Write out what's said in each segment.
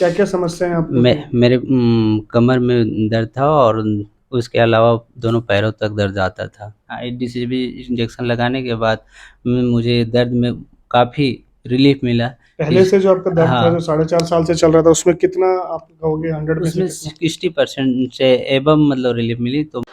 क्या क्या समस्याएं आपको थी? मेरे कमर में दर्द था और उसके अलावा दोनों पैरों तक दर्द आता था। आईडीसीबी इंजेक्शन लगाने के बाद मुझे दर्द में काफ़ी रिलीफ़ मिला। पहले इस से जो आपका दर्द था जो हाँ, 4.5 साल से चल रहा था उसमें कितना आप कहोगे 100 में से उसमें कितना? 60% से एबव मतलब रिलीफ़ मिली। तो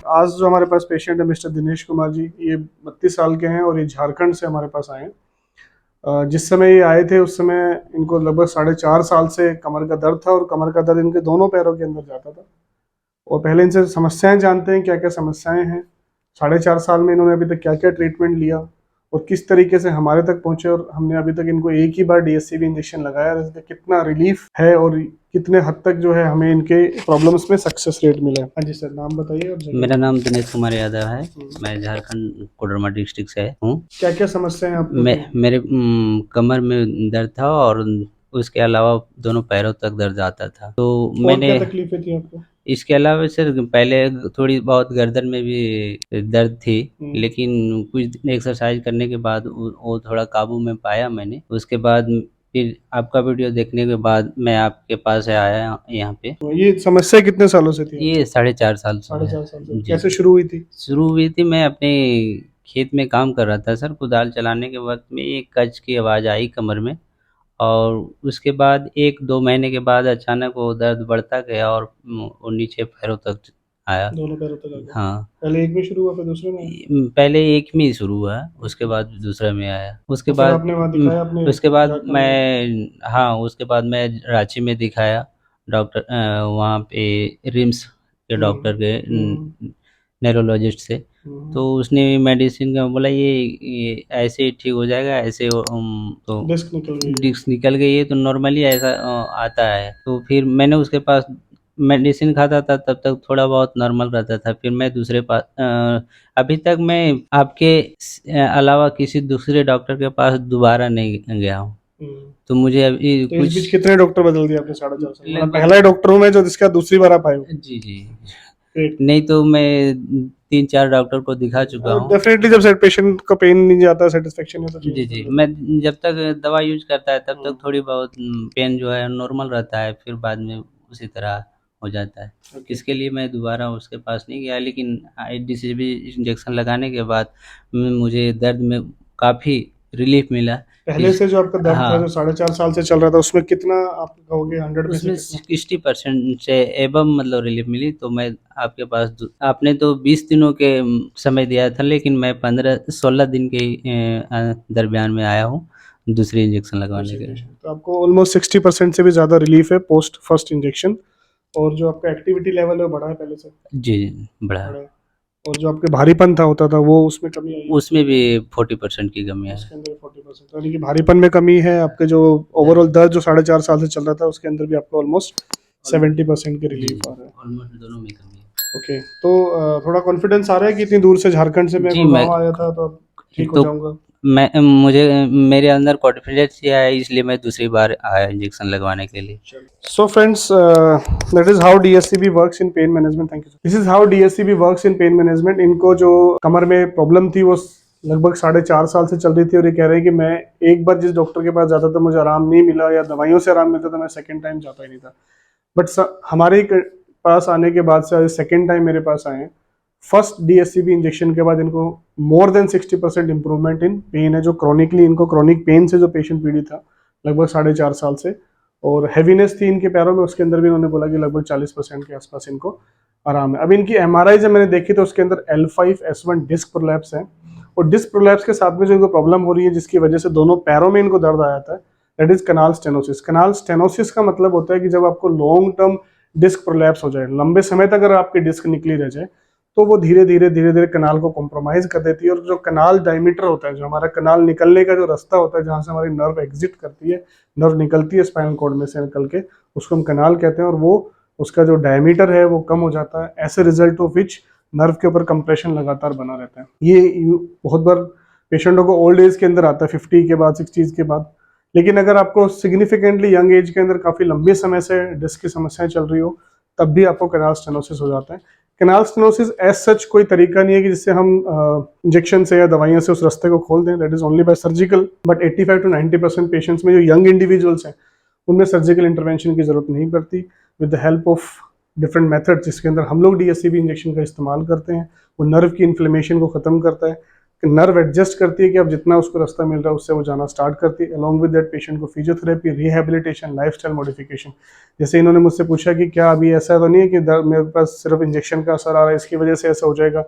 आज जो हमारे पास पेशेंट है मिस्टर दिनेश कुमार जी, ये 32 साल के हैं और ये झारखंड से हमारे पास आए हैं। जिस समय ये आए थे उस समय इनको लगभग 4.5 साल से कमर का दर्द था और कमर का दर्द इनके दोनों पैरों के अंदर जाता था। और पहले इनसे समस्याएं जानते हैं, क्या क्या समस्याएं हैं, 4.5 साल में इन्होंने अभी तक क्या क्या ट्रीटमेंट लिया और किस तरीके से हमारे तक पहुंचे, और हमने अभी तक इनको एक ही बार डीएससीबी इंजेक्शन लगाया, इससे कितना रिलीफ है और कितने हद तक जो है हमें इनके प्रॉब्लम्स में सक्सेस रेट मिला है। हाँ जी सर, नाम बताइए और जगह मेरा बताइए। नाम दिनेश कुमार यादव है। मैं झारखंड कोडरमा डिस्ट्रिक्ट से हूँ। क्या क्या समस्याएं आपको थी? मेरे कमर में दर्द था और उसके अलावा दोनों पैरों तक दर्द आता था। तो और क्या मैंने तकलीफें थी आपको? इसके अलावा सर पहले थोड़ी बहुत गर्दन में भी दर्द थी, लेकिन कुछ दिन एक्सरसाइज करने के बाद वो थोड़ा काबू में पाया मैंने। उसके बाद फिर आपका वीडियो देखने के बाद मैं आपके पास आया यहाँ पे। तो ये समस्या कितने सालों से थी ये आपको? 4.5 साल से साढ़े है। चार साल से जी, कैसे जी। शुरू हुई थी? शुरू हुई थी, मैं अपने खेत में काम कर रहा था सर, कुदाल चलाने के वक़्त में एक कच की आवाज़ आई कमर में। और उसके बाद 1-2 महीने के बाद अचानक वो दर्द बढ़ता गया और वो नीचे पैरों तक आया। दोनों पैरों तक आ गया? हाँ, पहले एक में शुरू हुआ फिर दूसरे में आया? पहले एक में ही शुरू हुआ, उसके बाद दूसरा में आया। तो फिर आपने वहाँ दिखाया अपने उसके बाद झारखंड में? मैं हाँ, उसके बाद मैं रांची में दिखाया डॉक्टर वहाँ पे रिम्स के हम्म डॉक्टर के हम्म न्यूरोलॉजिस्ट से। हम्म। तो उसने मेडिसिन का बोला ये ऐसे ही ठीक हो जाएगा, ऐसे तो डिस्क निकल गई है? डिस्क निकल गई है तो नॉर्मली ऐसा आता है। तो फिर मैंने उसके पास मेडिसिन खाता था, तब तक थोड़ा बहुत नॉर्मल रहता था। फिर मैं दूसरे पास अभी तक मैं आपके अलावा किसी दूसरे डॉक्टर के पास दोबारा नहीं गया हूँ। हम्म। तो मुझे अभी तो इस बीच कुछ कितने डॉक्टर बदल दिए आपने 4.5 साल में? मतलब लगभग पहला ही डॉक्टर हूँ मैं जो जिसका दूसरी बार आप आए हो। जी, जी। ग्रेट। नहीं तो मैं 3-4 डॉक्टर को दिखा चुका हूँ। डेफिनेटली जब पेशेंट का पेन नहीं जाता, सेटिस्फेक्शन है तो जी, चेंज कर जी। लेते मैं हैं। जब तक दवा यूज़ करता है तब हम्म, तक थोड़ी बहुत पेन जो है नॉर्मल रहता है, फिर बाद में उसी तरह हो जाता है। ओके। इसके लिए मैं दोबारा उसके पास नहीं गया, लेकिन आईडीसीबी इंजेक्शन लगाने के बाद मुझे दर्द में काफ़ी रिलीफ़ मिला। पहले इस से जो आपका दर्द था जो हाँ, 4.5 साल से चल रहा था उसमें कितना आप कहोगे 100 में से उसमें कितना? 60% से एबव मतलब रिलीफ़ मिली। तो मैं आपके पास आपने तो 20 दिनों के समय दिया था, लेकिन मैं 15-16 दिन के ही दरमियान में आया हूँ दूसरी इंजेक्शन लगवाने दूसरे के लिए। इंजेक्शन तो आपको ऑलमोस्ट 60% से भी ज़्यादा रिलीफ है पोस्ट फर्स्ट इंजेक्शन। और जो आपका एक्टिविटी लेवल है वो बढ़ा है पहले से? जी, बढ़ा। बढ़ा है। और जो आपके भारीपन था होता था वो उसमें कमी आई है? उसमें भी 40% की कमी है। उसके अंदर 40%, यानी कि भारीपन में कमी है आपके। जो दर्द ओवरऑल दर्द जो 4.5 साल से चल रहा था उसके अंदर भी आपको ऑलमोस्ट ऑल 70% की जी, रिलीफ आ जी, रहा है। ऑलमोस्ट दोनों में कमी है। ओके, तो थोड़ा कॉन्फिडेंस आ रहा है कि इतनी दूर से झारखंड से मैं जी, मैं गुड़गांव आया था तो अब ठीक हो तो जाऊंगा? मुझे मेरे अंदर कॉन्फिडेंस ये है, इसलिए मैं दूसरी बार आया इंजेक्शन लगवाने के लिए। So friends, that is how DSCB works in pain management. Thank you. This is how DSCB works in pain management. इनको जो कमर में प्रॉब्लम थी वो लगभग 4.5 साल से चल रही थी और ये कह रहे हैं कि मैं एक बार जिस डॉक्टर के पास जाता था मुझे आराम नहीं मिला या दवाइयों से आराम मिलता था, मैं सेकेंड टाइम जाता ही नहीं था। बट हमारे पास आने के बाद से सेकेंड टाइम मेरे पास आए हैं। फर्स्ट डीएससीबी इंजेक्शन के बाद इनको more than 60% improvement in pen है। जो क्रॉनिकली इनको क्रॉनिक पेन से जो पेशेंट पीड़ित था लगभग 4.5 साल से, और हैवीनेस थी इनके पैरों में, उसके अंदर भी उन्होंने बोला कि लगभग 40% के आसपास इनको आराम है। अब इनकी एमआरआई जब मैंने देखी तो उसके अंदर L5-S1 डिस्क प्रोलैप्स है, और डिस्क प्रोलैप्स के साथ में जो इनको प्रॉब्लम हो रही है जिसकी वजह से दोनों पैरों में इनको दर्द आया था, that is canal stenosis. Canal stenosis का मतलब होता है कि जब आपको लॉन्ग टर्म डिस्क प्रोलैप्स हो जाए, लंबे समय तक अगर आपकी डिस्क निकली रह जाए, तो वो धीरे धीरे कनाल को कॉम्प्रोमाइज कर देती है। और जो कनाल डायमीटर होता है, जो हमारा कनाल निकलने का जो रास्ता होता है जहाँ से हमारी नर्व एग्जिट करती है, नर्व निकलती है स्पाइनल कॉर्ड में से निकल के, उसको हम कनाल कहते हैं, और वो उसका जो डायमीटर है वो कम हो जाता है। ऐसे रिजल्ट ऑफ विच नर्व के ऊपर कंप्रेशन लगातार बना रहता है। ये बहुत बार पेशेंटों को ओल्ड एज के अंदर आता है, 50 के बाद, 60 के बाद। लेकिन अगर आपको सिग्निफिकेंटली यंग एज के अंदर काफ़ी लंबे समय से डिस्क की समस्याएं चल रही हो, तब भी आपको कैनाल स्टेनोसिस हो जाता है। कैनाल स्टेनोसिस एज सच कोई तरीका नहीं है कि जिससे हम इंजेक्शन से या दवाइयों से उस रास्ते को खोल दें, that is only by surgical. But 85 to 90% patients में जो यंग इंडिविजुअल्स हैं उनमें सर्जिकल इंटरवेंशन की जरूरत नहीं पड़ती। With the help of different method जिसके अंदर हम लोग डीएससीबी इंजेक्शन का इस्तेमाल करते हैं, वो नर्व की इन्फ्लेमेशन को ख़त्म करता है, नर्व एडजस्ट करती है कि अब जितना उसको रास्ता मिल रहा है उससे वो जाना स्टार्ट करती है। अलॉन्ग विद दैट पेशेंट को फिजियोथेरेपी, रिहैबिलिटेशन, लाइफस्टाइल मॉडिफिकेशन। जैसे इन्होंने मुझसे पूछा कि क्या अभी ऐसा तो नहीं है कि मेरे पास सिर्फ इंजेक्शन का असर आ रहा है इसकी वजह से ऐसा हो जाएगा।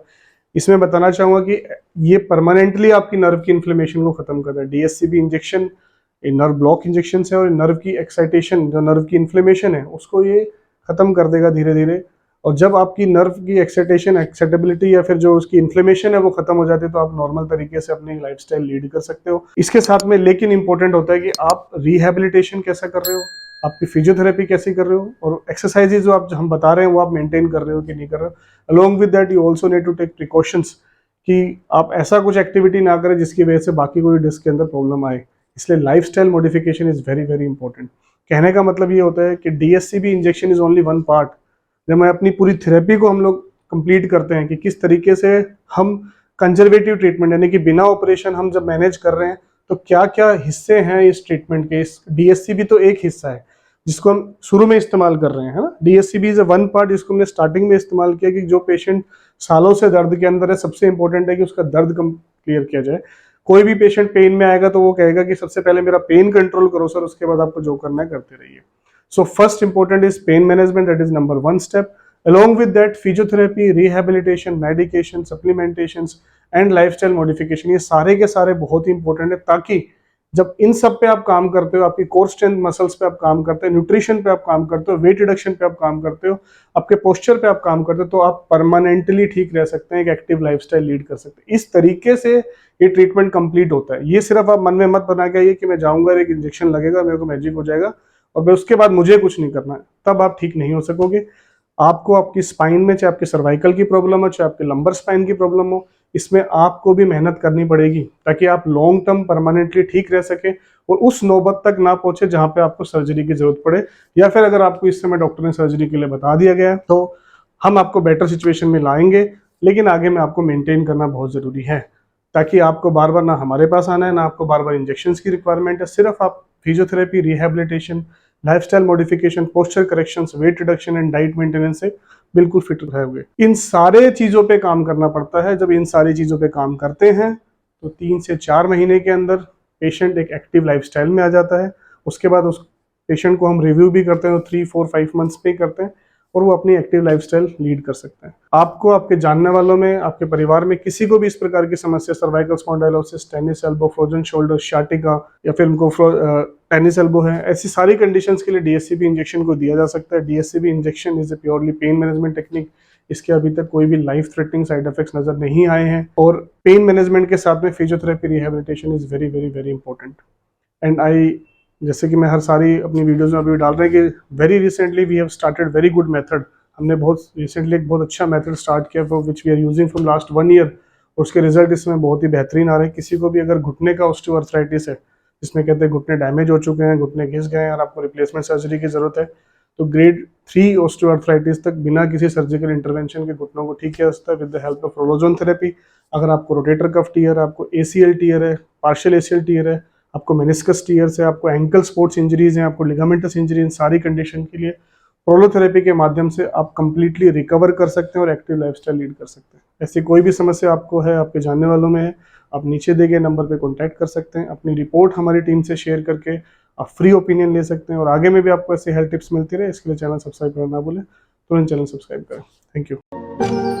इसमें बताना चाहूँगा कि ये परमानेंटली आपकी नर्व की इन्फ्लेमेशन को ख़त्म करता है। DSCB injection nerve block injection है और नर्व की एक्साइटेशन, जो नर्व की इन्फ्लेमेशन है, उसको ये ख़त्म कर देगा धीरे धीरे। और जब आपकी नर्व की एक्साइटेशन, एक्साइटेबिलिटी या फिर जो उसकी इन्फ्लेमेशन है वो खत्म हो जाती है, तो आप नॉर्मल तरीके से अपनी लाइफस्टाइल लीड कर सकते हो। इसके साथ में लेकिन इंपॉर्टेंट होता है कि आप रिहैबिलिटेशन कैसा कर रहे हो, आपकी फिजियोथेरेपी कैसी कर रहे हो, और एक्सरसाइजेज जो हम बता रहे हैं वो आप मेंटेन कर रहे हो कि नहीं कर रहे हो। Along with that you also need to take precautions कि आप ऐसा कुछ एक्टिविटी ना करें जिसकी वजह से बाकी कोई डिस्क के अंदर प्रॉब्लम आए। इसलिए lifestyle modification is very very important. कहने का मतलब ये होता है कि DSCB injection is only one part. जब मैं अपनी पूरी थेरेपी को हम लोग कंप्लीट करते हैं कि किस तरीके से हम कंजर्वेटिव ट्रीटमेंट, यानी कि बिना ऑपरेशन हम जब मैनेज कर रहे हैं तो क्या क्या हिस्से हैं इस ट्रीटमेंट के। इस डीएससीबी तो एक हिस्सा है जिसको हम शुरू में इस्तेमाल कर रहे हैं, है ना। डीएससीबी इज अ वन पार्ट जिसको हमने स्टार्टिंग में इस्तेमाल किया कि जो पेशेंट सालों से दर्द के अंदर है, सबसे इंपॉर्टेंट है कि उसका दर्द कम क्लियर किया जाए। कोई भी पेशेंट पेन में आएगा तो वो कहेगा कि सबसे पहले मेरा पेन कंट्रोल करो सर, उसके बाद आपको जो करना है करते रहिए। So first important is pain management, that is number one step. Along with that, physiotherapy, rehabilitation, medication, supplementations and lifestyle modification, ये सारे के सारे बहुत ही इंपॉर्टेंट है, ताकि जब इन सब पे आप काम करते हो, आपकी कोर स्ट्रेंथ मसल्स पे आप काम करते हो, न्यूट्रिशन पे आप काम करते हो, वेट रिडक्शन पे आप काम करते हो, आपके पोस्चर पे आप काम करते हो, तो आप परमानेंटली ठीक रह सकते हैं, एक एक्टिव लाइफस्टाइल लीड कर सकते हैं। इस तरीके से ये ट्रीटमेंट कंप्लीट होता है। ये सिर्फ आप मन में मत बना के आइए कि मैं जाऊंगा, एक इंजेक्शन लगेगा, मेरे को मैजिक हो जाएगा और मैं उसके बाद मुझे कुछ नहीं करना है, तब आप ठीक नहीं हो सकोगे। आपको आपकी स्पाइन में, चाहे आपकी सर्वाइकल की प्रॉब्लम हो, चाहे आपकी लंबर स्पाइन की प्रॉब्लम हो, इसमें आपको भी मेहनत करनी पड़ेगी ताकि आप लॉन्ग टर्म परमानेंटली ठीक रह सके और उस नौबत तक ना पहुंचे जहां पे आपको सर्जरी की जरूरत पड़े, या फिर अगर आपको इस समय डॉक्टर ने सर्जरी के लिए बता दिया गया है तो हम आपको बेटर सिचुएशन में लाएंगे। लेकिन आगे में आपको मेंटेन करना बहुत जरूरी है, ताकि आपको बार बार ना हमारे पास आना है, ना आपको बार बार इंजेक्शन की रिक्वायरमेंट है। सिर्फ आप physiotherapy, rehabilitation, lifestyle modification, posture corrections, weight reduction and diet maintenance से बिल्कुल फिट रहोगे। इन सारे चीजों पे काम करना पड़ता है। जब इन सारी चीजों पे काम करते हैं तो 3 से 4 महीने के अंदर पेशेंट एक एक्टिव लाइफस्टाइल में आ जाता है। उसके बाद उस पेशेंट को हम रिव्यू भी करते हैं, 3, 4, 5 मंथ्स पे करते हैं और वो अपनी एक्टिव लाइफस्टाइल लीड कर सकते हैं। आपको, आपके जानने वालों में, आपके परिवार में किसी को भी इस प्रकार की समस्या, cervical spondylosis, tennis elbow, frozen shoulder, शाटिका या फिर उनको टेनिस एल्बो है, ऐसी सारी कंडीशंस के लिए डीएससीबी इंजेक्शन को दिया जा सकता है। DSCB injection is a purely pain management technique. इसके अभी तक कोई भी लाइफ थ्रेटनिंग साइड इफेक्ट्स नजर नहीं आए हैं और पेन मैनेजमेंट के साथ में physiotherapy, rehabilitation is very very very important. And I, जैसे कि मैं हर सारी अपनी वीडियोज में अभी डाल रहे हैं कि very recently we have started very good method. हमने बहुत रिसेंटली एक बहुत अच्छा मेथड स्टार्ट किया for which we are using from last 1 year और उसके रिजल्ट इसमें बहुत ही बेहतरीन आ रहे हैं। किसी को भी अगर घुटने का ऑस्टियोआर्थराइटिस है, जिसमें कहते हैं घुटने डैमेज हो चुके हैं, घुटने घिस गए हैं और आपको रिप्लेसमेंट सर्जरी की जरूरत है, तो ग्रेड 3 ऑस्टियोआर्थराइटिस तक बिना किसी सर्जिकल इंटरवेंशन के घुटनों को ठीक किया जा सकता है विद द हेल्प ऑफ रोलोजोन थेरेपी। अगर आपको रोटेटर कफ टीयर है, आपको ACL टीयर है, पार्शियल ACL टीयर है, आपको मेनिस्कस टीयर्स है, आपको एंकल स्पोर्ट्स इंजरीज हैं, आपको लिगामेंटस इंजरी, इन सारी कंडीशन के लिए प्रोलोथेरेपी के माध्यम से आप कंप्लीटली रिकवर कर सकते हैं और एक्टिव लाइफस्टाइल लीड कर सकते हैं। ऐसी कोई भी समस्या आपको है, आपके जानने वालों में है, आप नीचे दिए गए नंबर पे कांटेक्ट कर सकते हैं। अपनी रिपोर्ट हमारी टीम से शेयर करके आप फ्री ओपिनियन ले सकते हैं और आगे में भी आपको ऐसे हेल्थ टिप्स मिलती रहे, इसके लिए चैनल सब्सक्राइब करना ना भूलें। तुरंत चैनल सब्सक्राइब करें। Thank you.